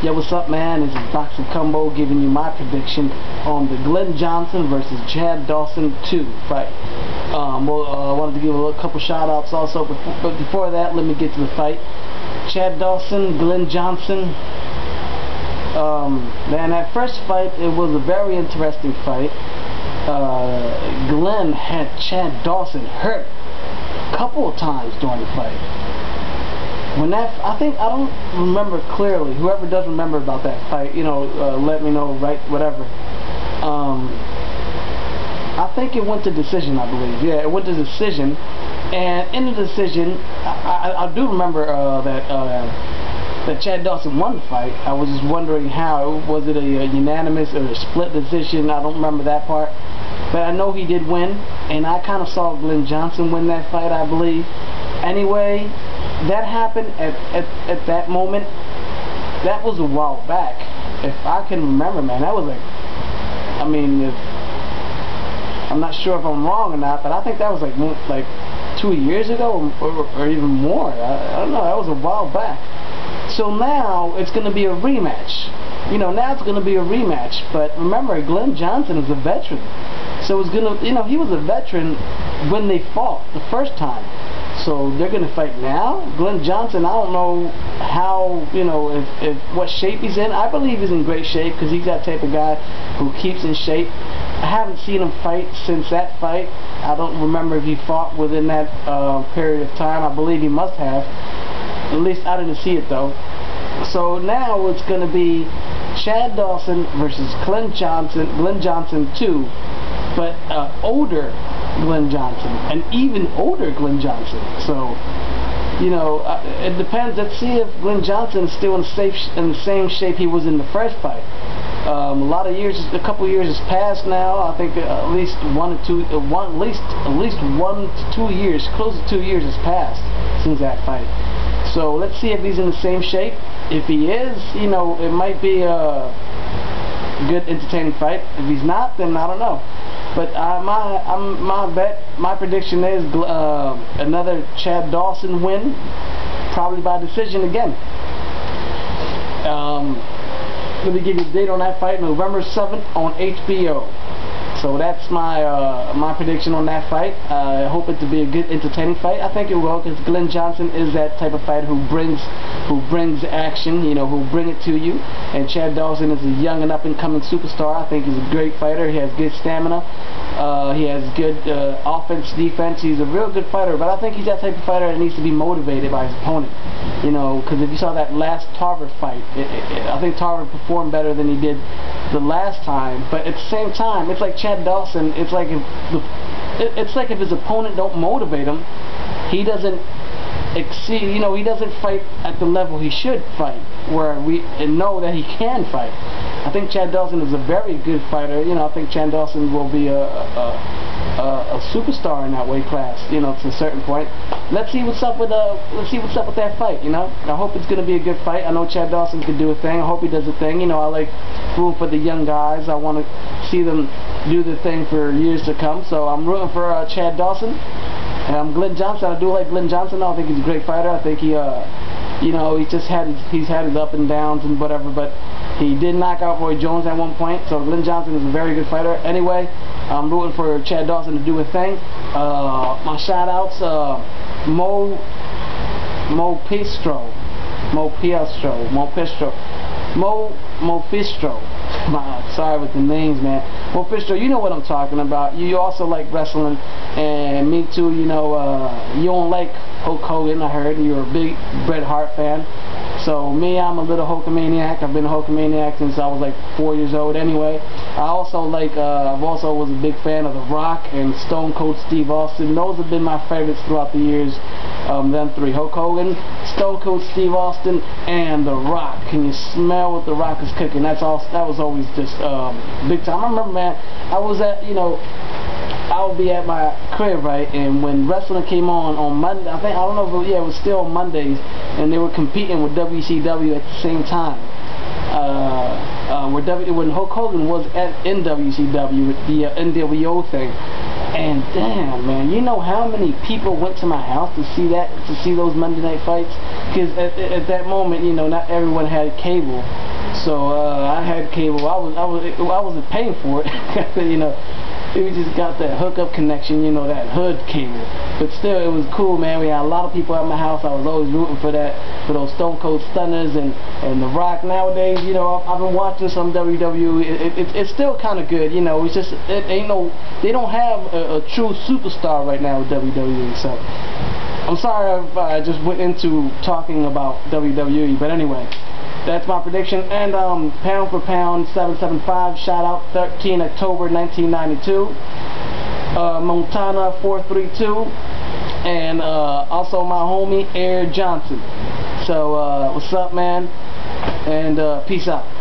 Yo, what's up, man? This is Boxing Combo giving you my prediction on the Glen Jahson versus Chad Dawson 2 fight. I wanted to give a couple shout outs also, but before that, let me get to the fight. Chad Dawson, Glen Jahson. Man, that first fight, it was a very interesting fight. Glen had Chad Dawson hurt a couple of times during the fight. I don't remember clearly. Whoever does remember about that fight, let me know, right? Whatever. I think it went to decision, I believe. Yeah, it went to decision. And in the decision, I do remember that Chad Dawson won the fight. I was just wondering how. Was it a unanimous or a split decision? I don't remember that part. But I know he did win, and I kind of saw Glen Jahson win that fight, I believe. Anyway, that happened at that moment. That was a while back. If I can remember, man, that was like, I'm not sure if I'm wrong or not, but I think that was like 2 years ago or even more. I don't know, that was a while back. So now it's going to be a rematch. Now it's going to be a rematch. But remember, Glen Jahson is a veteran. So it's going to, he was a veteran when they fought the first time. So they're going to fight now. Glen Jahson, I don't know how, if what shape he's in. I believe he's in great shape because he's that type of guy who keeps in shape. I haven't seen him fight since that fight. I don't remember if he fought within that period of time. I believe he must have. At least I didn't see it though. So now it's going to be Chad Dawson versus Glen Jahson 2, but older Glen Jahson, an even older Glen Jahson. So, it depends. Let's see if Glen Jahson is still in the same shape he was in the first fight. A couple years has passed now. I think at least 1 to 2 years, close to 2 years has passed since that fight. So let's see if he's in the same shape. If he is, it might be a good, entertaining fight. If he's not, then I don't know. But my prediction is another Chad Dawson win, probably by decision again. Let me give you a date on that fight, November 7th on HBO. So that's my prediction on that fight. I hope it to be a good, entertaining fight. I think it will, because Glen Jahson is that type of fighter who brings action, who'll bring it to you. And Chad Dawson is a young and up-and-coming superstar. I think he's a great fighter. He has good stamina. He has good offense, defense. He's a real good fighter. But I think he's that type of fighter that needs to be motivated by his opponent. Because if you saw that last Tarver fight, I think Tarver performed better than he did the last time. But at the same time, it's like Chad Dawson. It's like if his opponent don't motivate him, he doesn't exceed. He doesn't fight at the level he should fight, where we know that he can fight. I think Chad Dawson is a very good fighter. I think Chad Dawson will be a superstar in that weight class. To a certain point. Let's see what's up with that fight. I hope it's gonna be a good fight. I know Chad Dawson can do a thing. I hope he does a thing. I like rooting for the young guys. I want to see them do the thing for years to come. So I'm rooting for Chad Dawson. And Glen Jahson, I do like Glen Jahson. I think he's a great fighter. I think he, he's had his up and downs and whatever, but he did knock out Roy Jones at one point. So Glen Jahson is a very good fighter. Anyway, I'm rooting for Chad Dawson to do a thing. My shout outs, Mo Pistro. Sorry with the names, man. Mo Pistro, you know what I'm talking about. You also like wrestling, and me too. You don't like Hulk Hogan. I heard you're a big Bret Hart fan. So me, I'm a little Hulkamaniac. I've been a Hulkamaniac since I was like 4 years old. Anyway, I also was a big fan of The Rock and Stone Cold Steve Austin. Those have been my favorites throughout the years. Them three: Hulk Hogan, Stone Cold Steve Austin, and The Rock. Can you smell what The Rock is cooking? That was always just big time. I remember, man, I would be at my crib, right, and when wrestling came on Monday, I don't know if it was still on Mondays, and they were competing with WCW at the same time. When Hulk Hogan was in WCW with the NWO thing, and damn, man, you know how many people went to my house to see those Monday night fights? Because at that moment, not everyone had cable. So I had cable. I wasn't paying for it. You know, we just got that hookup connection. You know, that hood cable. But still, it was cool, man. We had a lot of people at my house. I was always rooting for those Stone Cold Stunners and The Rock. Nowadays, you know, I've been watching some WWE. It's still kind of good. You know, it's just they don't have a true superstar right now with WWE. So I'm sorry if I just went into talking about WWE, but anyway. That's my prediction. And pound for pound 775, shout out 13 October 1992. Montana 432, and also my homie Air Johnson. So what's up, man? And peace out.